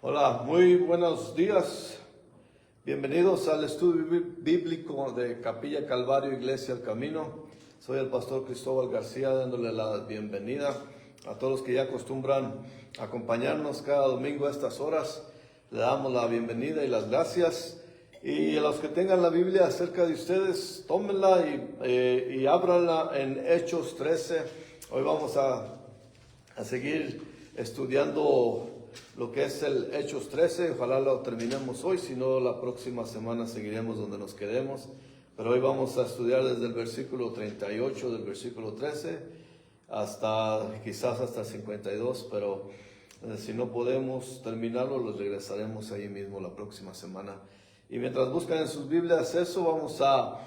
Hola, muy buenos días. Bienvenidos al estudio bíblico de Capilla Calvario, Iglesia El Camino. Soy el pastor Cristóbal García, dándole la bienvenida a todos los que ya acostumbran acompañarnos cada domingo a estas horas. Le damos la bienvenida y las gracias. Y a los que tengan la Biblia cerca de ustedes, tómenla y ábranla en Hechos 13. Hoy vamos a seguir estudiando lo que es el Hechos 13, ojalá lo terminemos hoy, si no la próxima semana seguiremos donde nos quedemos, pero hoy vamos a estudiar desde el versículo 38 del versículo 13 quizás hasta 52, pero si no podemos terminarlo, los regresaremos ahí mismo la próxima semana. Y mientras buscan en sus Biblias eso, vamos a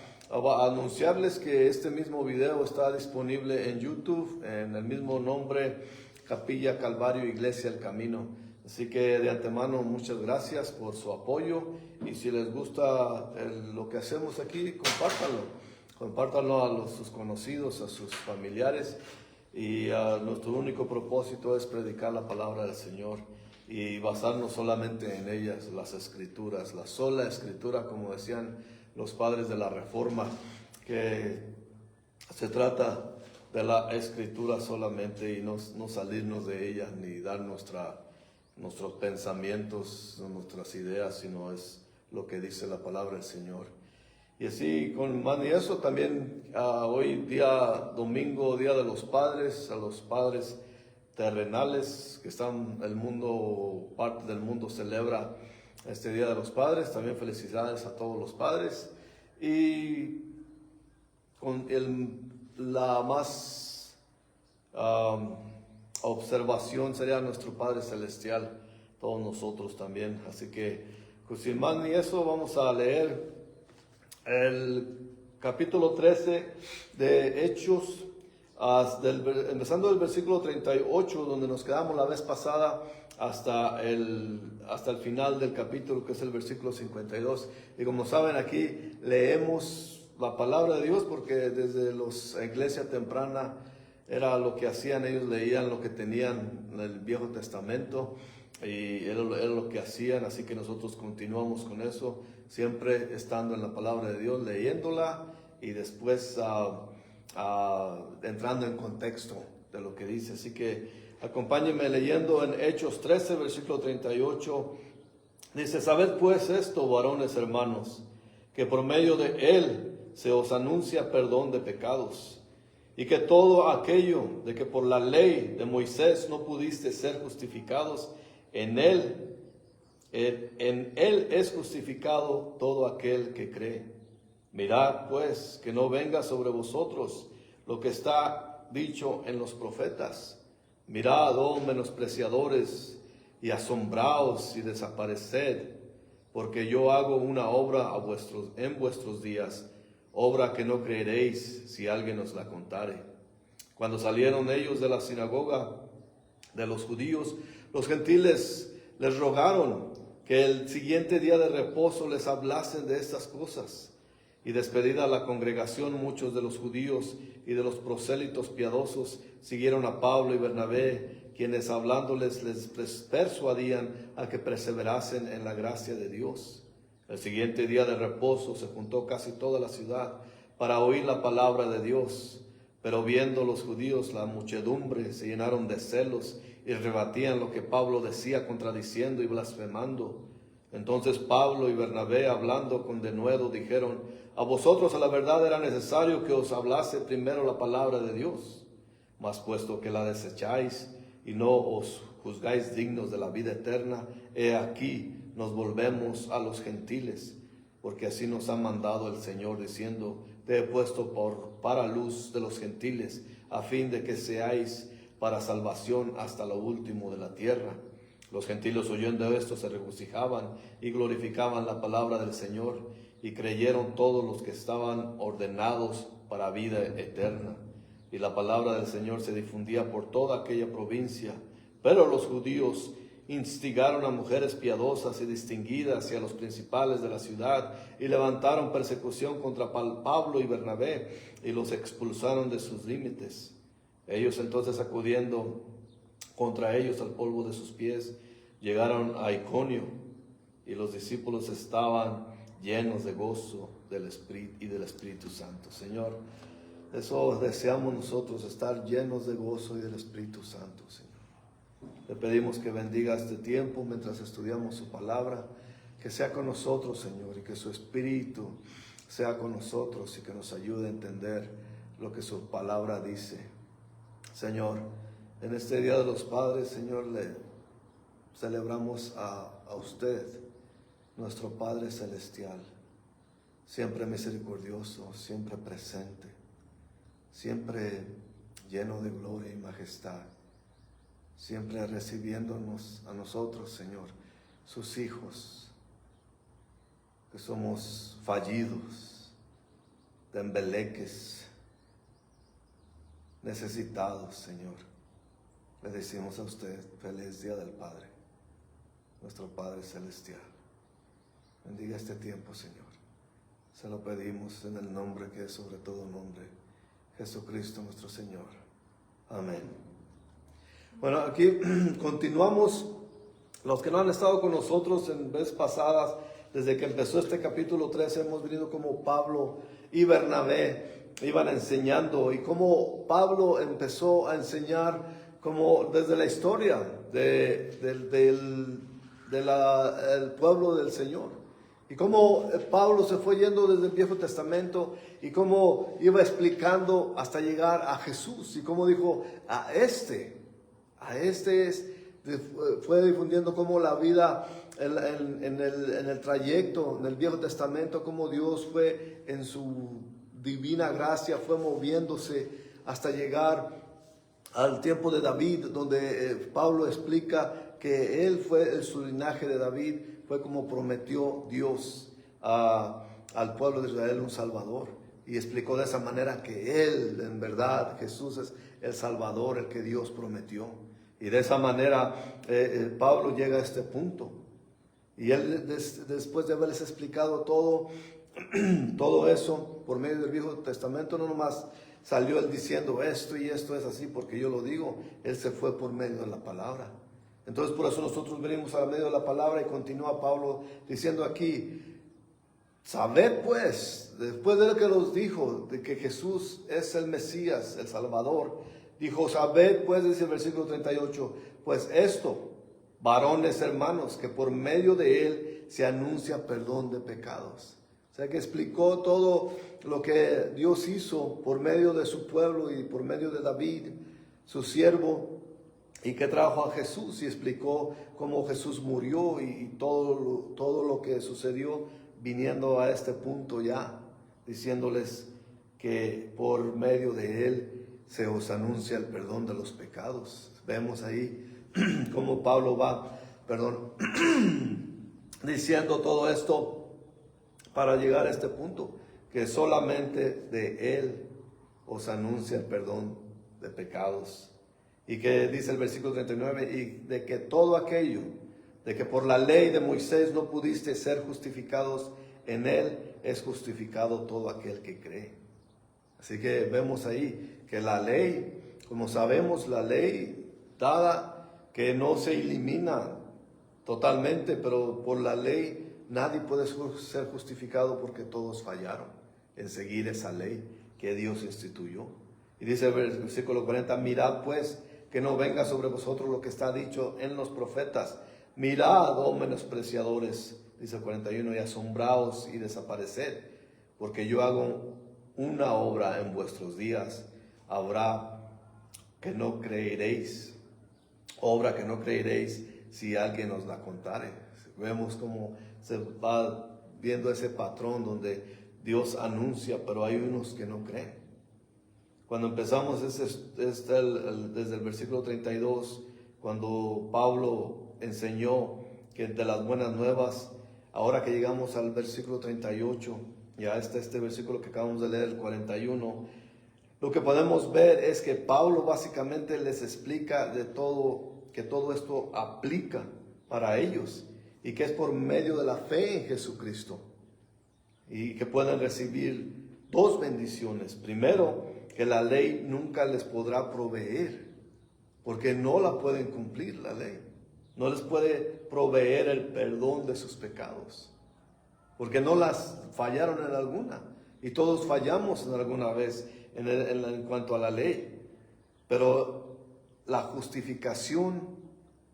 anunciarles que este mismo video está disponible en YouTube, en el mismo nombre, Capilla Calvario, Iglesia El Camino. Así que de antemano muchas gracias por su apoyo, y si les gusta lo que hacemos aquí, compártanlo a sus conocidos, a sus familiares, y nuestro único propósito es predicar la palabra del Señor y basarnos solamente en ellas, las Escrituras, la sola Escritura, como decían los padres de la Reforma, que se trata de la Escritura solamente y no salirnos de ella ni dar nuestros pensamientos, nuestras ideas, sino es lo que dice la palabra del Señor. Y así, y eso también, hoy día domingo, Día de los Padres, a los padres terrenales que están parte del mundo celebra este Día de los Padres. También felicidades a todos los padres. Y con la más observación sería nuestro Padre Celestial, todos nosotros también. Así que, pues, sin más ni eso, vamos a leer el capítulo 13 de Hechos, empezando del versículo 38, donde nos quedamos la vez pasada, hasta el final del capítulo, que es el versículo 52. Y como saben, aquí leemos la palabra de Dios, porque desde la iglesia temprana era lo que hacían. Ellos leían lo que tenían en el Viejo Testamento y era lo que hacían, así que nosotros continuamos con eso, siempre estando en la palabra de Dios, leyéndola y después entrando en contexto de lo que dice. Así que acompáñenme leyendo en Hechos 13, versículo 38. Dice: sabed pues esto, varones hermanos, que por medio de él se os anuncia perdón de pecados, y que todo aquello de que por la ley de Moisés no pudiste ser justificados, en él es justificado todo aquel que cree. Mirad pues que no venga sobre vosotros lo que está dicho en los profetas: mirad, oh menospreciadores, y asombraos y desapareced, porque yo hago una obra en vuestros días, obra que no creeréis si alguien os la contare. Cuando salieron ellos de la sinagoga de los judíos, los gentiles les rogaron que el siguiente día de reposo les hablasen de estas cosas. Y despedida la congregación, muchos de los judíos y de los prosélitos piadosos siguieron a Pablo y Bernabé, quienes hablándoles les persuadían a que perseverasen en la gracia de Dios. El siguiente día de reposo se juntó casi toda la ciudad para oír la palabra de Dios. Pero viendo los judíos la muchedumbre, se llenaron de celos y rebatían lo que Pablo decía, contradiciendo y blasfemando. Entonces Pablo y Bernabé, hablando con denuedo, dijeron: a vosotros a la verdad era necesario que os hablase primero la palabra de Dios. Mas puesto que la desecháis y no os juzgáis dignos de la vida eterna, he aquí nos volvemos a los gentiles, porque así nos ha mandado el Señor, diciendo: te he puesto para luz de los gentiles, a fin de que seáis para salvación hasta lo último de la tierra. Los gentiles, oyendo esto, se regocijaban y glorificaban la palabra del Señor, y creyeron todos los que estaban ordenados para vida eterna. Y la palabra del Señor se difundía por toda aquella provincia. Pero los judíos instigaron a mujeres piadosas y distinguidas y a los principales de la ciudad, y levantaron persecución contra Pablo y Bernabé, y los expulsaron de sus límites. Ellos entonces, acudiendo contra ellos al polvo de sus pies, llegaron a Iconio y los discípulos estaban llenos de gozo del Espíritu Santo. Señor, eso deseamos nosotros, estar llenos de gozo y del Espíritu Santo, Señor. Le pedimos que bendiga este tiempo mientras estudiamos su palabra, que sea con nosotros, Señor, y que su Espíritu sea con nosotros y que nos ayude a entender lo que su palabra dice. Señor, en este Día de los Padres, Señor, le celebramos a usted, nuestro Padre Celestial, siempre misericordioso, siempre presente, siempre lleno de gloria y majestad, siempre recibiéndonos a nosotros, Señor, sus hijos, que somos fallidos, tembeleques, necesitados, Señor. Le decimos a usted, feliz Día del Padre, nuestro Padre Celestial. Bendiga este tiempo, Señor. Se lo pedimos en el nombre que es sobre todo nombre, Jesucristo nuestro Señor. Amén. Bueno, aquí continuamos. Los que no han estado con nosotros en veces pasadas, desde que empezó este capítulo 13, hemos venido como Pablo y Bernabé iban enseñando y cómo Pablo empezó a enseñar como desde la historia del pueblo del Señor. Y cómo Pablo se fue yendo desde el Viejo Testamento y cómo iba explicando hasta llegar a Jesús. Y cómo dijo, fue difundiendo cómo la vida en el trayecto, en el Viejo Testamento, cómo Dios fue en su divina gracia, fue moviéndose hasta llegar al tiempo de David, donde Pablo explica que él fue su linaje de David, fue como prometió Dios al pueblo de Israel un Salvador. Y explicó de esa manera que él, en verdad, Jesús es el Salvador, el que Dios prometió. Y de esa manera Pablo llega a este punto. Y él, después de haberles explicado todo eso por medio del Viejo Testamento, no nomás salió él diciendo esto y esto es así porque yo lo digo. Él se fue por medio de la palabra. Entonces por eso nosotros venimos a medio de la palabra y continúa Pablo diciendo aquí, sabed pues, después de lo que nos dijo, de que Jesús es el Mesías, el Salvador, dijo, sabed pues, dice el versículo 38, pues esto, varones hermanos, que por medio de él se anuncia perdón de pecados. O sea que explicó todo lo que Dios hizo por medio de su pueblo y por medio de David, su siervo, y que trajo a Jesús y explicó cómo Jesús murió y todo lo que sucedió viniendo a este punto ya, diciéndoles que por medio de él se os anuncia el perdón de los pecados. Vemos ahí cómo Pablo va, diciendo todo esto para llegar a este punto, que solamente de él os anuncia el perdón de pecados. Y que dice el versículo 39, y de que todo aquello, de que por la ley de Moisés no pudiste ser justificados, en él es justificado todo aquel que cree. Así que vemos ahí que la ley, como sabemos, la ley dada, que no se elimina totalmente, pero por la ley nadie puede ser justificado porque todos fallaron en seguir esa ley que Dios instituyó. Y dice el versículo 40, mirad pues, que no venga sobre vosotros lo que está dicho en los profetas. Mirad, oh menospreciadores, dice el 41, y asombraos y desapareced, porque yo hago una obra en vuestros días, habrá que no creeréis, obra que no creeréis si alguien os la contare. Vemos cómo se va viendo ese patrón donde Dios anuncia, pero hay unos que no creen. Cuando empezamos desde el versículo 32, cuando Pablo enseñó que de las buenas nuevas, ahora que llegamos al versículo 38, ya este versículo que acabamos de leer, el 41, lo que podemos ver es que Pablo básicamente les explica que todo esto aplica para ellos y que es por medio de la fe en Jesucristo y que pueden recibir dos bendiciones. Primero, que la ley nunca les podrá proveer, porque no la pueden cumplir la ley. no les puede proveer el perdón de sus pecados, porque no las fallaron en alguna, y todos fallamos en alguna vez en cuanto a la ley, pero la justificación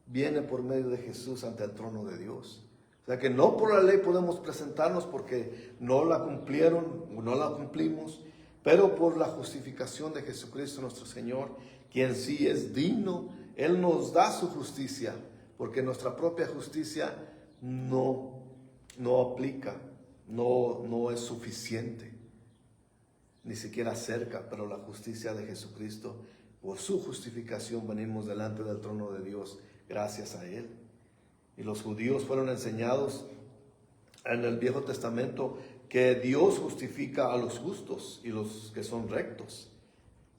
viene por medio de Jesús ante el trono de Dios. O sea que no por la ley podemos presentarnos porque no la cumplieron o no la cumplimos, pero por la justificación de Jesucristo nuestro Señor, quien sí es digno. Él nos da su justicia, porque nuestra propia justicia no aplica, no es suficiente, ni siquiera cerca, pero la justicia de Jesucristo, por su justificación venimos delante del trono de Dios gracias a Él. Y los judíos fueron enseñados en el Viejo Testamento que Dios justifica a los justos y los que son rectos,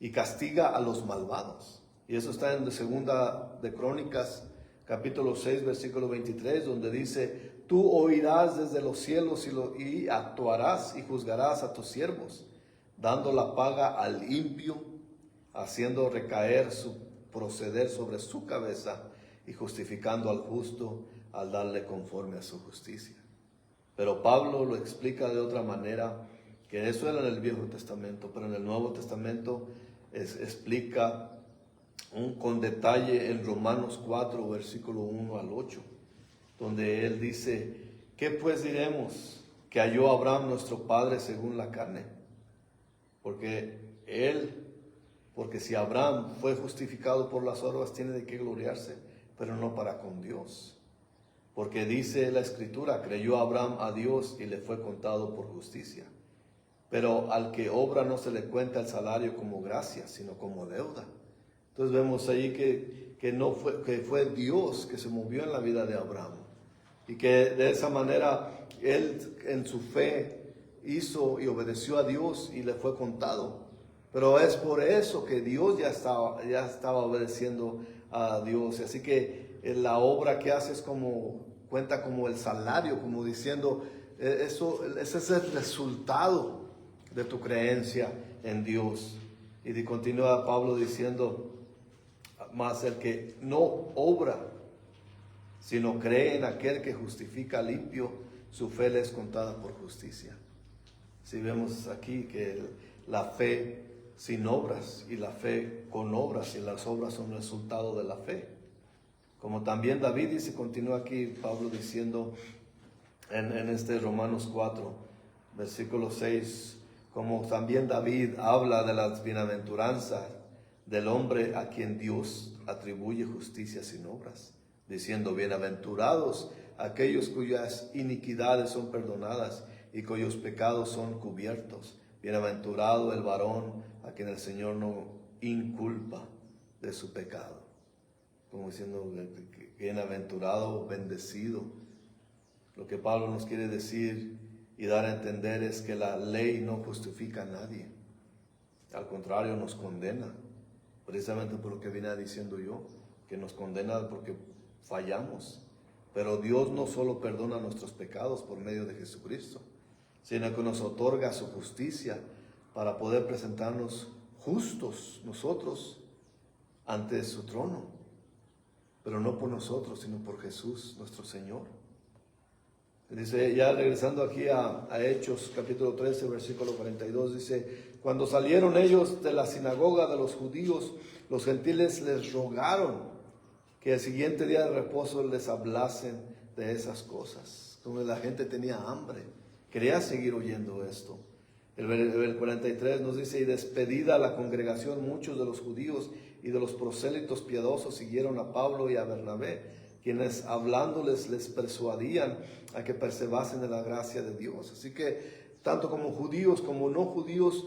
y castiga a los malvados. Y eso está en Segunda de Crónicas, capítulo 6, versículo 23, donde dice: tú oirás desde los cielos y actuarás y juzgarás a tus siervos, dando la paga al impío, haciendo recaer su proceder sobre su cabeza, y justificando al justo al darle conforme a su justicia. Pero Pablo lo explica de otra manera, que eso era en el Viejo Testamento, pero en el Nuevo Testamento explica con detalle en Romanos 4, versículo 1 al 8, donde él dice: ¿qué pues diremos? Que halló Abraham nuestro padre según la carne. Porque si Abraham fue justificado por las obras, tiene de qué gloriarse, pero no para con Dios. Porque dice la Escritura: creyó Abraham a Dios y le fue contado por justicia. Pero al que obra no se le cuenta el salario como gracia, sino como deuda. Entonces vemos ahí que fue Dios que se movió en la vida de Abraham, y que de esa manera él en su fe hizo y obedeció a Dios y le fue contado. Pero es por eso que Dios ya estaba obedeciendo a Dios. Así que la obra que hace cuenta como el salario, como diciendo, ese es el resultado de tu creencia en Dios. Y continúa Pablo diciendo: mas el que no obra, sino cree en aquel que justifica al impío, su fe le es contada por justicia. Si vemos aquí que la fe sin obras y la fe con obras, y las obras son resultado de la fe. Como también David dice, continúa aquí Pablo diciendo en este Romanos 4, versículo 6, como también David habla de las bienaventuranzas del hombre a quien Dios atribuye justicia sin obras, diciendo: bienaventurados aquellos cuyas iniquidades son perdonadas y cuyos pecados son cubiertos. Bienaventurado el varón a quien el Señor no inculpa de su pecado. Como diciendo, bienaventurado, bendecido. Lo que Pablo nos quiere decir y dar a entender es que la ley no justifica a nadie. Al contrario, nos condena. Precisamente por lo que vine diciendo yo, que nos condena porque fallamos. Pero Dios no solo perdona nuestros pecados por medio de Jesucristo, sino que nos otorga su justicia para poder presentarnos justos nosotros ante su trono. Pero no por nosotros, sino por Jesús nuestro Señor. Dice, ya regresando aquí a Hechos capítulo 13, versículo 42, dice: cuando salieron ellos de la sinagoga de los judíos, los gentiles les rogaron que el siguiente día de reposo les hablasen de esas cosas. Como la gente tenía hambre, quería seguir oyendo esto. El 43 nos dice: y despedida la congregación, muchos de los judíos y de los prosélitos piadosos siguieron a Pablo y a Bernabé, quienes hablándoles les persuadían a que perseverasen en la gracia de Dios. Así que tanto como judíos como no judíos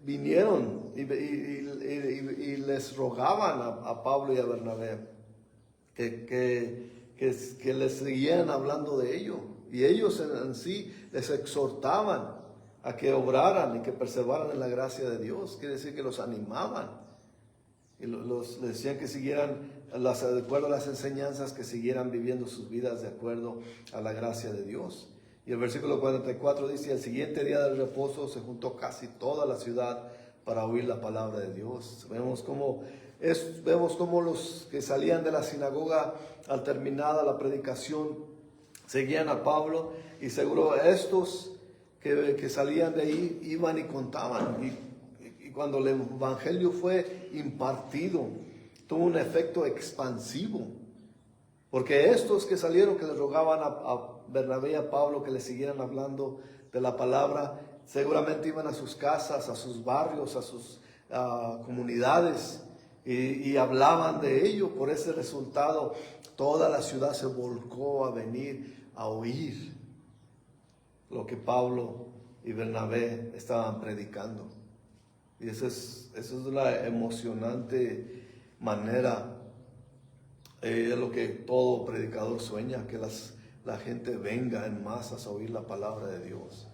vinieron y les rogaban a Pablo y a Bernabé que les seguían hablando de ello. Y ellos en sí les exhortaban a que obraran y que perseveraran en la gracia de Dios. Quiere decir que los animaban. Y les decían que siguieran, de acuerdo a las enseñanzas, que siguieran viviendo sus vidas de acuerdo a la gracia de Dios. Y el versículo 44 dice: al siguiente día del reposo se juntó casi toda la ciudad para oír la palabra de Dios. Vemos cómo vemos como los que salían de la sinagoga al terminada la predicación seguían a Pablo, y seguro estos que salían de ahí iban y contaban. Y cuando el evangelio fue impartido, tuvo un efecto expansivo. Porque estos que salieron, que le rogaban a Bernabé y a Pablo que le siguieran hablando de la palabra, seguramente iban a sus casas, a sus barrios, a sus comunidades, y hablaban de ello. Por ese resultado, toda la ciudad se volcó a venir a oír lo que Pablo y Bernabé estaban predicando. Y esa es la emocionante manera, es lo que todo predicador sueña, que la gente venga en masas a oír la palabra de Dios.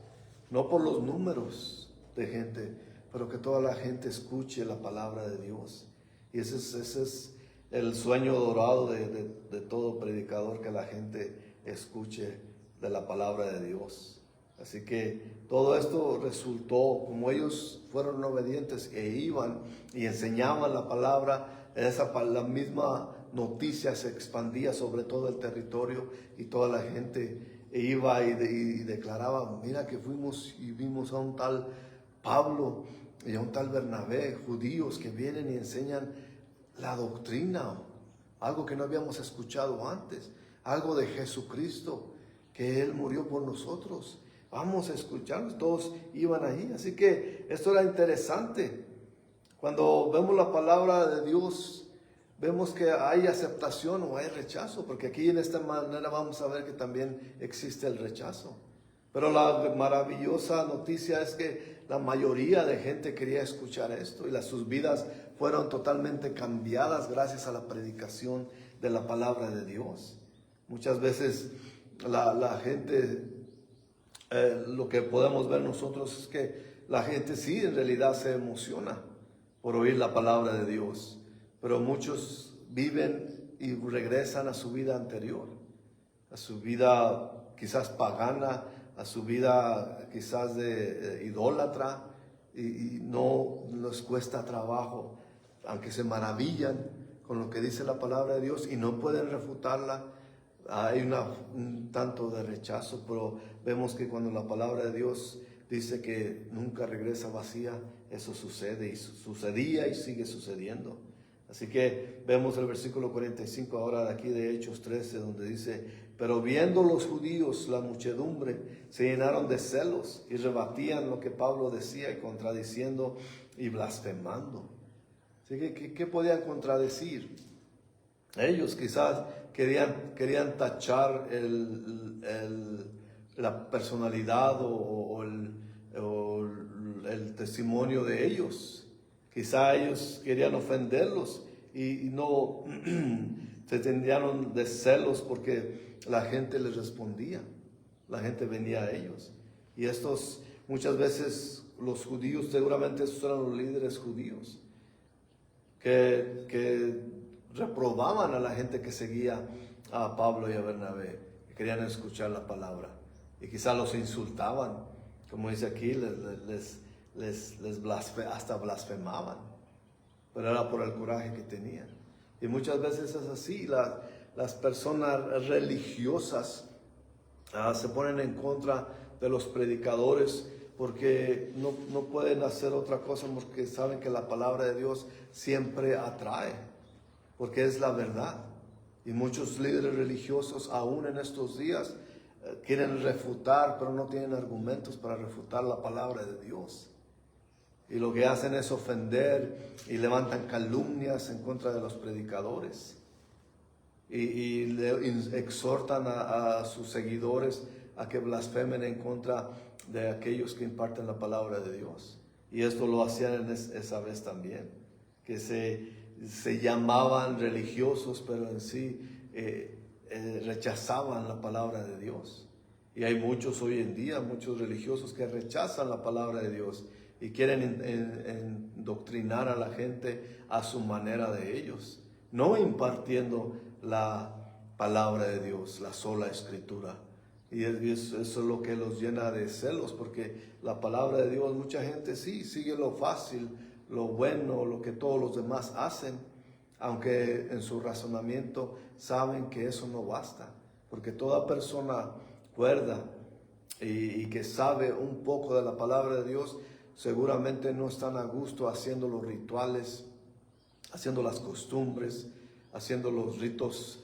No por los números de gente, pero que toda la gente escuche la palabra de Dios. Y ese es el sueño dorado de todo predicador, que la gente escuche de la palabra de Dios. Así que todo esto resultó, como ellos fueron obedientes e iban y enseñaban la palabra, la misma noticia se expandía sobre todo el territorio, y toda la gente iba y declaraba: mira que fuimos y vimos a un tal Pablo y a un tal Bernabé, judíos que vienen y enseñan la doctrina, algo que no habíamos escuchado antes, algo de Jesucristo, que Él murió por nosotros. Vamos a escucharlos. Todos iban ahí. Así que esto era interesante. Cuando vemos la palabra de Dios, vemos que hay aceptación o hay rechazo, porque aquí en esta manera vamos a ver que también existe el rechazo. Pero la maravillosa noticia es que la mayoría de gente quería escuchar esto, y sus vidas fueron totalmente cambiadas gracias a la predicación de la palabra de Dios. Muchas veces la gente, lo que podemos ver nosotros es que la gente sí en realidad se emociona por oír la palabra de Dios, pero muchos viven y regresan a su vida anterior, a su vida quizás pagana, a su vida quizás de idólatra, y no les cuesta trabajo, aunque se maravillan con lo que dice la palabra de Dios y no pueden refutarla. Hay un tanto de rechazo, pero vemos que cuando la palabra de Dios dice que nunca regresa vacía, eso sucede, y sucedía y sigue sucediendo. Así que vemos el versículo 45 ahora de aquí de Hechos 13, donde dice: pero viendo los judíos la muchedumbre, se llenaron de celos y rebatían lo que Pablo decía, y contradiciendo y blasfemando. Así que, ¿qué podían contradecir? Ellos quizás querían tachar la personalidad o el testimonio de ellos. Quizá ellos querían ofenderlos y no se tenían de celos porque la gente les respondía, la gente venía a ellos. Y estos, muchas veces los judíos, seguramente estos eran los líderes judíos, que reprobaban a la gente que seguía a Pablo y a Bernabé, que querían escuchar la palabra, y quizá los insultaban, como dice aquí, hasta blasfemaban, pero era por el coraje que tenían. Y muchas veces es así, las personas religiosas se ponen en contra de los predicadores, porque no pueden hacer otra cosa, porque saben que la palabra de Dios siempre atrae, porque es la verdad. Y muchos líderes religiosos aún en estos días quieren refutar, pero no tienen argumentos para refutar la palabra de Dios. Y lo que hacen es ofender y levantan calumnias en contra de los predicadores. Y le exhortan a sus seguidores a que blasfemen en contra de aquellos que imparten la palabra de Dios. Y esto lo hacían esa vez también, que se llamaban religiosos, pero en sí rechazaban la palabra de Dios. Y hay muchos hoy en día, muchos religiosos que rechazan la palabra de Dios y quieren indoctrinar a la gente a su manera de ellos, no impartiendo la palabra de Dios, la sola escritura. Y eso es lo que los llena de celos, porque la palabra de Dios, mucha gente sí sigue lo fácil, lo bueno, lo que todos los demás hacen, aunque en su razonamiento saben que eso no basta, porque toda persona cuerda y que sabe un poco de la palabra de Dios, seguramente no están a gusto haciendo los rituales, haciendo las costumbres, haciendo los ritos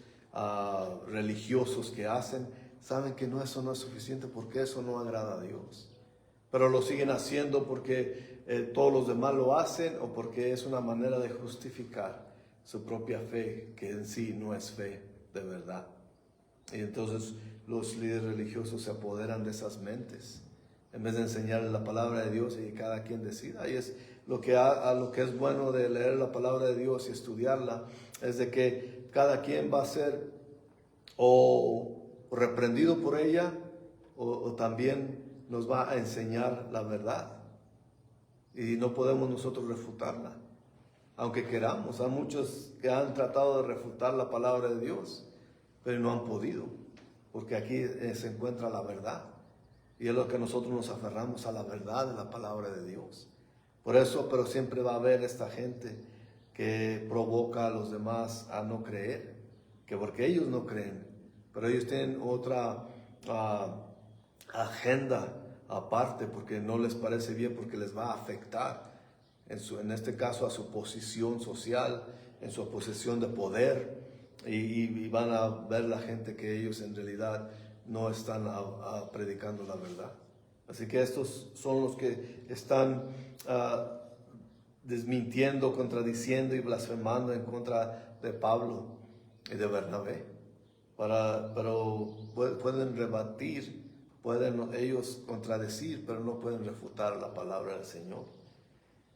religiosos que hacen. Saben que eso no es suficiente porque eso no agrada a Dios. Pero lo siguen haciendo porque todos los demás lo hacen o porque es una manera de justificar su propia fe, que en sí no es fe de verdad. Y entonces los líderes religiosos se apoderan de esas mentes en vez de enseñarles la palabra de Dios y que cada quien decida. Y es lo que es bueno de leer la palabra de Dios y estudiarla, es de que cada quien va a ser o reprendido por ella o también nos va a enseñar la verdad. Y no podemos nosotros refutarla, aunque queramos. Hay muchos que han tratado de refutar la palabra de Dios, pero no han podido, porque aquí se encuentra la verdad. Y es lo que nosotros nos aferramos a la verdad de la palabra de Dios. Por eso, pero siempre va a haber esta gente que provoca a los demás a no creer, que porque ellos no creen, pero ellos tienen otra agenda aparte, porque no les parece bien, porque les va a afectar, en este caso a su posición social, en su posición de poder, y van a ver la gente que ellos en realidad no están predicando la verdad. Así que estos son los que están desmintiendo, contradiciendo y blasfemando en contra de Pablo y de Bernabé. Pero pueden rebatir, pueden ellos contradecir, pero no pueden refutar la palabra del Señor.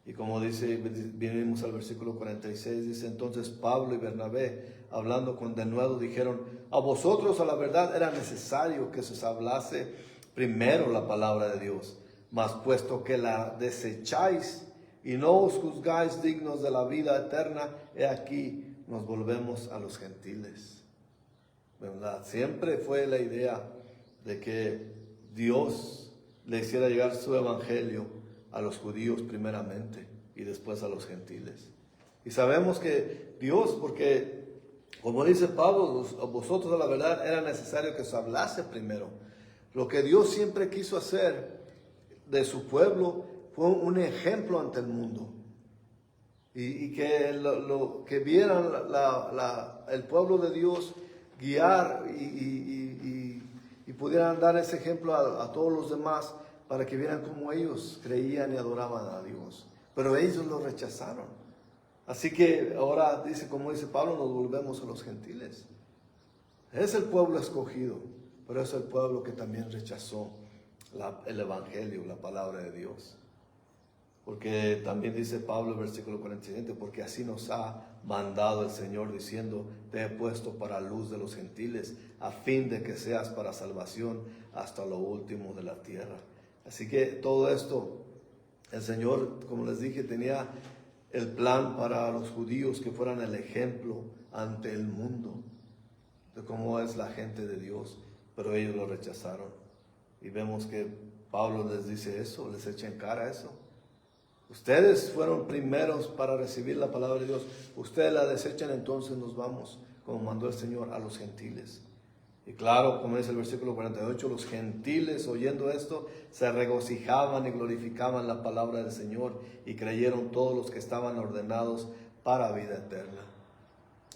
Y como dice, venimos al versículo 46, dice: entonces Pablo y Bernabé, hablando con denuedo, dijeron: a vosotros a la verdad era necesario que se os hablase primero la palabra de Dios, mas puesto que la desecháis y no os juzgáis dignos de la vida eterna, he aquí nos volvemos a los gentiles. ¿Verdad? Siempre fue la idea de que Dios le hiciera llegar su evangelio a los judíos primeramente y después a los gentiles. Y sabemos que Dios, porque como dice Pablo, a vosotros a la verdad era necesario que os hablase primero. Lo que Dios siempre quiso hacer de su pueblo fue un ejemplo ante el mundo. Y que que vieran el pueblo de Dios guiar y pudieran dar ese ejemplo a todos los demás, para que vieran cómo ellos creían y adoraban a Dios. Pero ellos lo rechazaron. Así que ahora dice, como dice Pablo, nos volvemos a los gentiles. Es el pueblo escogido, pero es el pueblo que también rechazó el evangelio, la palabra de Dios. Porque también dice Pablo en versículo 47, porque así nos ha mandado el Señor diciendo: te he puesto para luz de los gentiles, a fin de que seas para salvación hasta lo último de la tierra. Así que todo esto, el Señor, como les dije, tenía el plan para los judíos, que fueran el ejemplo ante el mundo de cómo es la gente de Dios, pero ellos lo rechazaron. Y vemos que Pablo les dice eso, les echa en cara eso. Ustedes fueron primeros para recibir la palabra de Dios, ustedes la desechan, entonces nos vamos, como mandó el Señor, a los gentiles. Y claro, como dice el versículo 48, los gentiles, oyendo esto, se regocijaban y glorificaban la palabra del Señor, y creyeron todos los que estaban ordenados para vida eterna.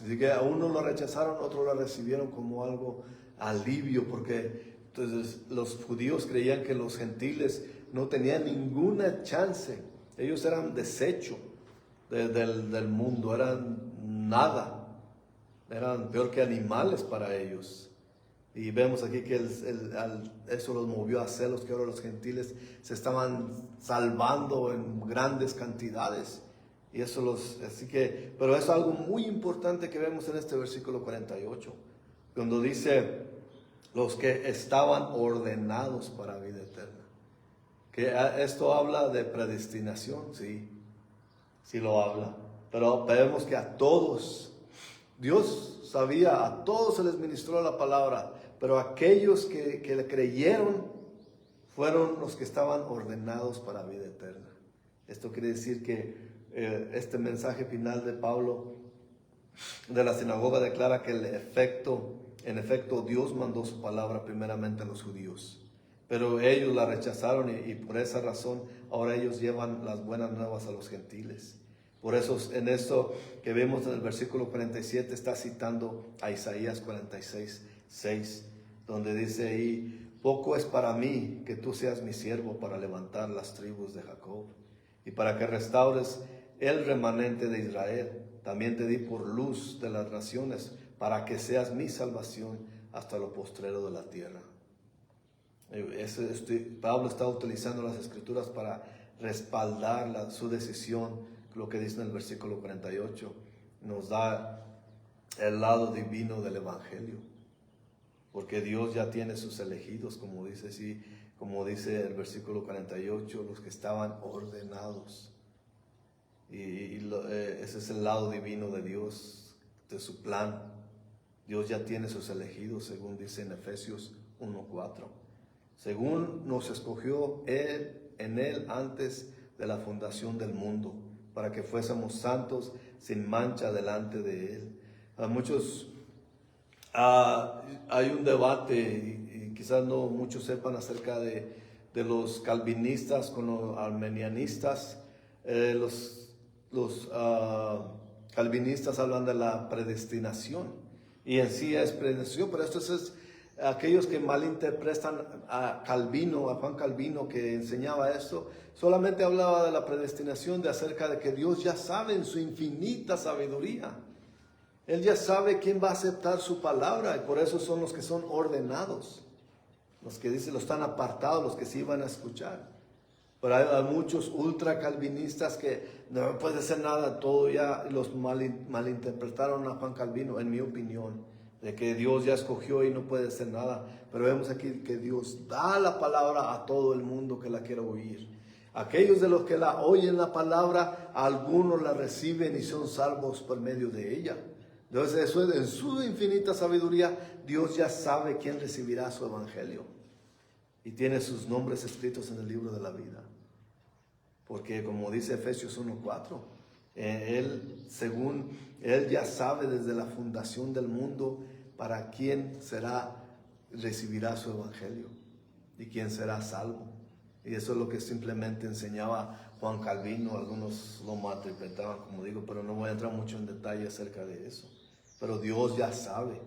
Así que a uno lo rechazaron, otros lo recibieron como algo alivio, porque entonces los judíos creían que los gentiles no tenían ninguna chance. Ellos eran desecho del mundo, eran nada, eran peor que animales para ellos. Y vemos aquí que eso los movió a celos, que ahora los gentiles se estaban salvando en grandes cantidades. Y eso pero es algo muy importante que vemos en este versículo 48, cuando dice: los que estaban ordenados para vida eterna. Que esto habla de predestinación, sí lo habla. Pero vemos que a todos, Dios sabía, a todos se les ministró la palabra, pero aquellos que le creyeron fueron los que estaban ordenados para vida eterna. Esto quiere decir que este mensaje final de Pablo de la sinagoga declara que en efecto Dios mandó su palabra primeramente a los judíos, pero ellos la rechazaron y por esa razón ahora ellos llevan las buenas nuevas a los gentiles. Por eso en esto que vemos en el versículo 47 está citando a Isaías 46:6, donde dice ahí: poco es para mí que tú seas mi siervo para levantar las tribus de Jacob y para que restaures el remanente de Israel. También te di por luz de las naciones para que seas mi salvación hasta lo postrero de la tierra. Pablo está utilizando las escrituras para respaldar su decisión. Lo que dice en el versículo 48 nos da el lado divino del evangelio, porque Dios ya tiene sus elegidos, como dice el versículo 48, los que estaban ordenados. Ese es el lado divino de Dios, de su plan. Dios ya tiene sus elegidos, según dice en Efesios 1:4. Según nos escogió en Él antes de la fundación del mundo, para que fuésemos santos sin mancha delante de Él. Hay un debate y quizás no muchos sepan acerca de los calvinistas con los armenianistas. Los calvinistas hablan de la predestinación y en sí es predestinación, pero esto es aquellos que malinterpretan a Juan Calvino, que enseñaba esto. Solamente hablaba de la predestinación, de acerca de que Dios ya sabe en su infinita sabiduría. Él ya sabe quién va a aceptar su palabra, y por eso son los que son ordenados, los que dicen, los están apartados, los que sí van a escuchar. Pero hay muchos ultra calvinistas que no puede hacer nada, todo ya los malinterpretaron a Juan Calvino, en mi opinión, de que Dios ya escogió y no puede hacer nada. Pero vemos aquí que Dios da la palabra a todo el mundo que la quiera oír. Aquellos de los que la oyen la palabra, algunos la reciben y son salvos por medio de ella. Entonces eso es, en su infinita sabiduría, Dios ya sabe quién recibirá su evangelio y tiene sus nombres escritos en el libro de la vida. Porque como dice Efesios 1:4, Él ya sabe desde la fundación del mundo para quién recibirá su evangelio y quién será salvo. Y eso es lo que simplemente enseñaba Juan Calvino. Algunos lo malinterpretaban, como digo, pero no voy a entrar mucho en detalle acerca de eso. Pero Dios ya sabe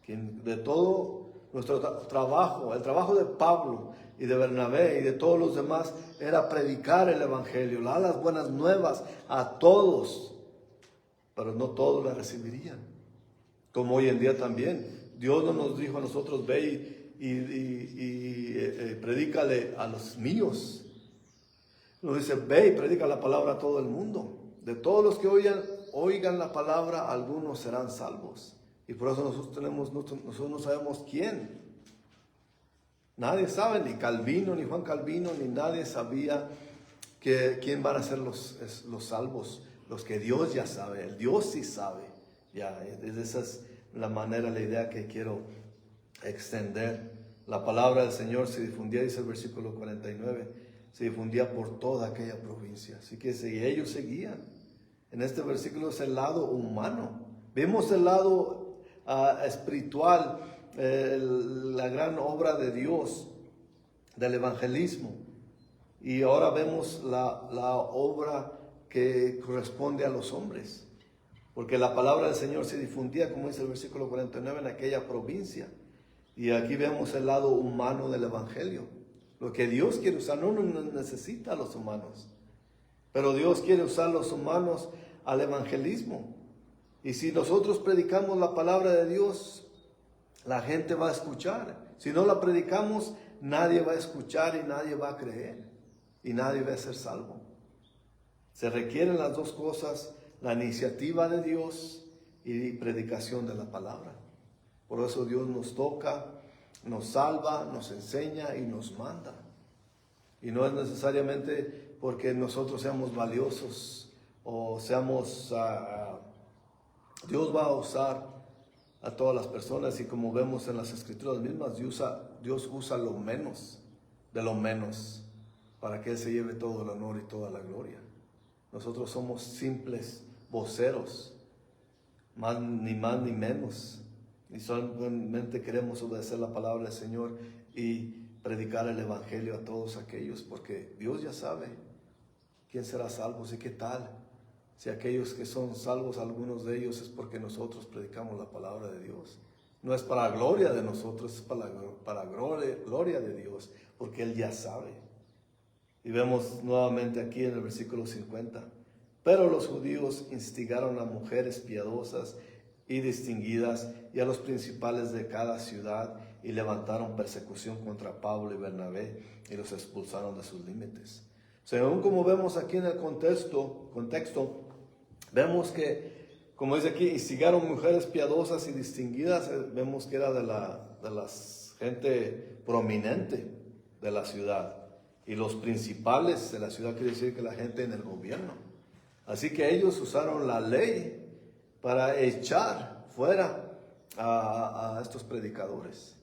de todo nuestro trabajo, el trabajo de Pablo y de Bernabé y de todos los demás era predicar el evangelio, dar las buenas nuevas a todos, pero no todos la recibirían. Como hoy en día también, Dios no nos dijo a nosotros: ve y predícale a los míos. Nos dice: ve y predica la palabra a todo el mundo. De todos los que oigan la palabra, algunos serán salvos. Y por eso nosotros no sabemos quién. Nadie sabe, ni Calvino, ni Juan Calvino, ni nadie sabía quién van a ser los salvos. Los que Dios ya sabe, el Dios sí sabe. Ya, esa es la manera, la idea que quiero extender. La palabra del Señor se difundía, dice el versículo 49, se difundía por toda aquella provincia. Así que ellos seguían. En este versículo es el lado humano. Vemos el lado espiritual, la gran obra de Dios, del evangelismo. Y ahora vemos la obra que corresponde a los hombres. Porque la palabra del Señor se difundía, como dice el versículo 49, en aquella provincia. Y aquí vemos el lado humano del evangelio. Lo que Dios quiere usar, no necesita a los humanos. Pero Dios quiere usar a los humanos al evangelismo. Y si nosotros predicamos la palabra de Dios, la gente va a escuchar. Si no la predicamos, nadie va a escuchar y nadie va a creer. Y nadie va a ser salvo. Se requieren las dos cosas: la iniciativa de Dios y predicación de la palabra. Por eso Dios nos toca, nos salva, nos enseña y nos manda. Y no es necesariamente porque nosotros seamos valiosos o seamos... Dios va a usar a todas las personas, y como vemos en las escrituras mismas, Dios usa lo menos de lo menos para que Él se lleve todo el honor y toda la gloria. Nosotros somos simples voceros ni más ni menos. Y solamente queremos obedecer la palabra del Señor y predicar el Evangelio a todos aquellos, porque Dios ya sabe quién será salvo y qué tal. Si aquellos que son salvos, algunos de ellos, es porque nosotros predicamos la palabra de Dios. No es para gloria de nosotros, es para gloria de Dios, porque Él ya sabe. Y vemos nuevamente aquí en el versículo 50. Pero los judíos instigaron a mujeres piadosas y distinguidas y a los principales de cada ciudad y levantaron persecución contra Pablo y Bernabé y los expulsaron de sus límites. Según como vemos aquí en el contexto, vemos que, como dice aquí, instigaron mujeres piadosas y distinguidas. Vemos que era de la gente prominente de la ciudad. Y los principales de la ciudad quiere decir que la gente en el gobierno. Así que ellos usaron la ley para echar fuera a estos predicadores.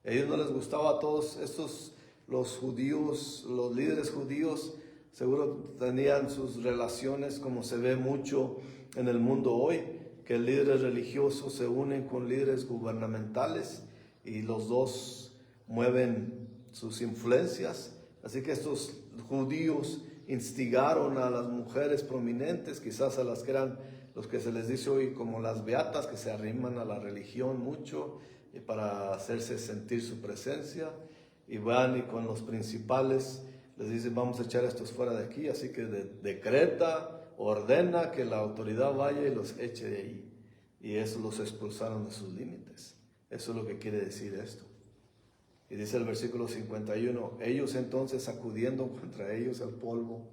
A ellos no les gustaba a todos estos, los judíos, los líderes judíos, seguro tenían sus relaciones como se ve mucho en el mundo hoy, que líderes religiosos se unen con líderes gubernamentales y los dos mueven sus influencias. Así que estos judíos instigaron a las mujeres prominentes, quizás a las que eran los que se les dice hoy como las beatas, que se arriman a la religión mucho para hacerse sentir su presencia, y van y con los principales les dicen: vamos a echar a estos fuera de aquí. Así que decreta, ordena que la autoridad vaya y los eche de ahí, y eso los expulsaron de sus límites. Eso es lo que quiere decir esto. Y dice el versículo 51, ellos entonces, sacudiendo contra ellos el polvo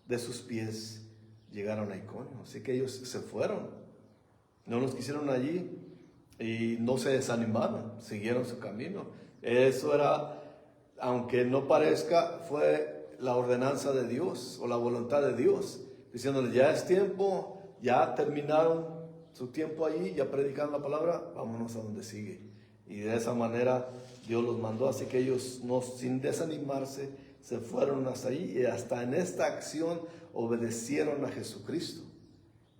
de sus pies, llegaron a Iconio. Así que ellos se fueron, no los quisieron allí y no se desanimaron, siguieron su camino. Eso era, aunque no parezca, fue la ordenanza de Dios o la voluntad de Dios, diciéndoles: ya es tiempo, ya terminaron su tiempo allí, ya predicaron la palabra, vámonos a donde sigue. Y de esa manera Dios los mandó. Así que ellos, no, sin desanimarse, se fueron hasta allí, y hasta en esta acción obedecieron a Jesucristo,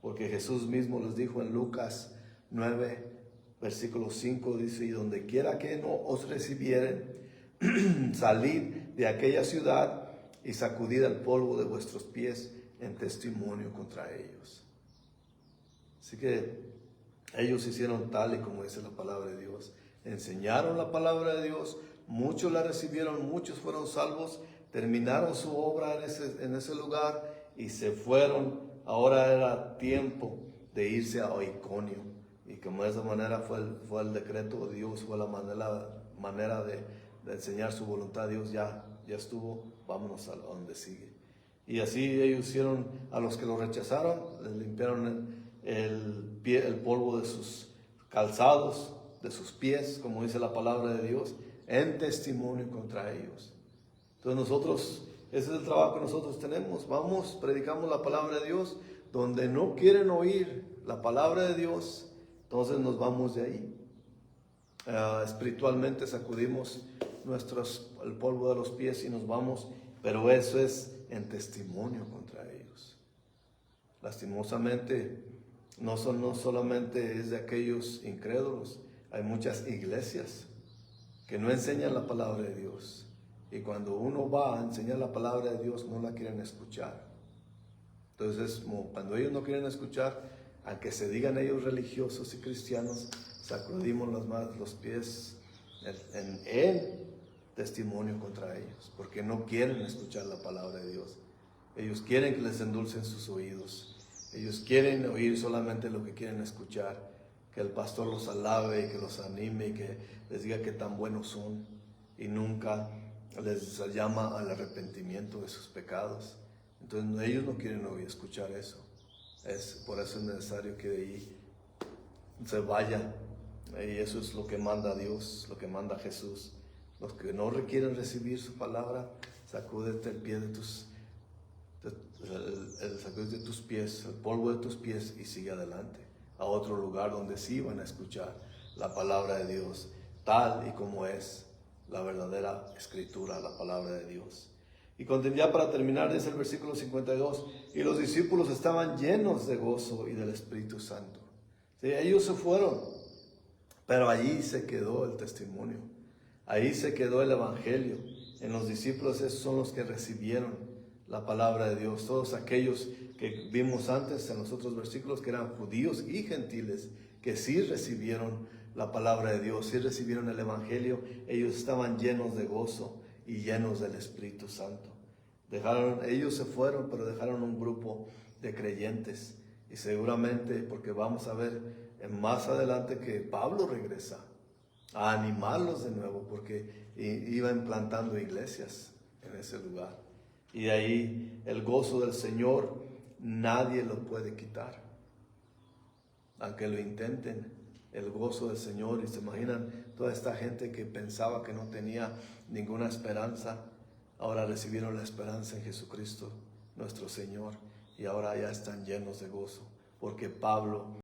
porque Jesús mismo les dijo en Lucas 9, versículo 5, dice: y donde quiera que no os recibieren, salid de aquella ciudad y sacudid el polvo de vuestros pies en testimonio contra ellos. Así que ellos hicieron tal y como dice la palabra de Dios. Enseñaron la palabra de Dios, muchos la recibieron, muchos fueron salvos, terminaron su obra en ese lugar y se fueron. Ahora era tiempo de irse a Iconio, y como de esa manera fue el decreto de Dios, fue la manera de enseñar su voluntad a Dios. Ya estuvo, vámonos a donde sigue. Y así ellos hicieron. A los que lo rechazaron, les limpiaron el polvo de sus calzados, de sus pies, como dice la palabra de Dios, en testimonio contra ellos. Entonces nosotros, ese es el trabajo que nosotros tenemos. Vamos, predicamos la palabra de Dios. Donde no quieren oír la palabra de Dios, entonces nos vamos de ahí. Espiritualmente sacudimos el polvo de los pies y nos vamos, pero eso es en testimonio contra ellos. Lastimosamente, no solamente es de aquellos incrédulos. Hay muchas iglesias que no enseñan la palabra de Dios, y cuando uno va a enseñar la palabra de Dios no la quieren escuchar. Entonces, cuando ellos no quieren escuchar, aunque se digan ellos religiosos y cristianos, sacudimos los pies en testimonio contra ellos, porque no quieren escuchar la palabra de Dios. Ellos quieren que les endulcen sus oídos. Ellos quieren oír solamente lo que quieren escuchar, que el pastor los alabe y que los anime y que les diga que tan buenos son, y nunca les llama al arrepentimiento de sus pecados. Entonces ellos no quieren oír, escuchar eso. Por eso es necesario que de ahí se vayan. Y eso es lo que manda Dios, lo que manda Jesús. Los que no requieren recibir su palabra, sacúdete el pie de tus pies, el polvo de tus pies, y sigue adelante a otro lugar donde sí van a escuchar la palabra de Dios, tal y como es la verdadera escritura, la palabra de Dios. Y ya para terminar, dice el versículo 52, y los discípulos estaban llenos de gozo y del Espíritu Santo. Sí, ellos se fueron, pero allí se quedó el testimonio. Ahí se quedó el evangelio. En los discípulos esos son los que recibieron la palabra de Dios. Todos aquellos que vimos antes en los otros versículos, que eran judíos y gentiles, que sí recibieron la palabra de Dios, sí recibieron el evangelio, ellos estaban llenos de gozo y llenos del Espíritu Santo. Ellos se fueron, pero dejaron un grupo de creyentes. Y seguramente, porque vamos a ver más adelante que Pablo regresa a animarlos de nuevo, porque iba implantando iglesias en ese lugar. Y de ahí el gozo del Señor nadie lo puede quitar, aunque lo intenten. El gozo del Señor, y se imaginan toda esta gente que pensaba que no tenía ninguna esperanza, ahora recibieron la esperanza en Jesucristo, nuestro Señor, y ahora ya están llenos de gozo, porque Pablo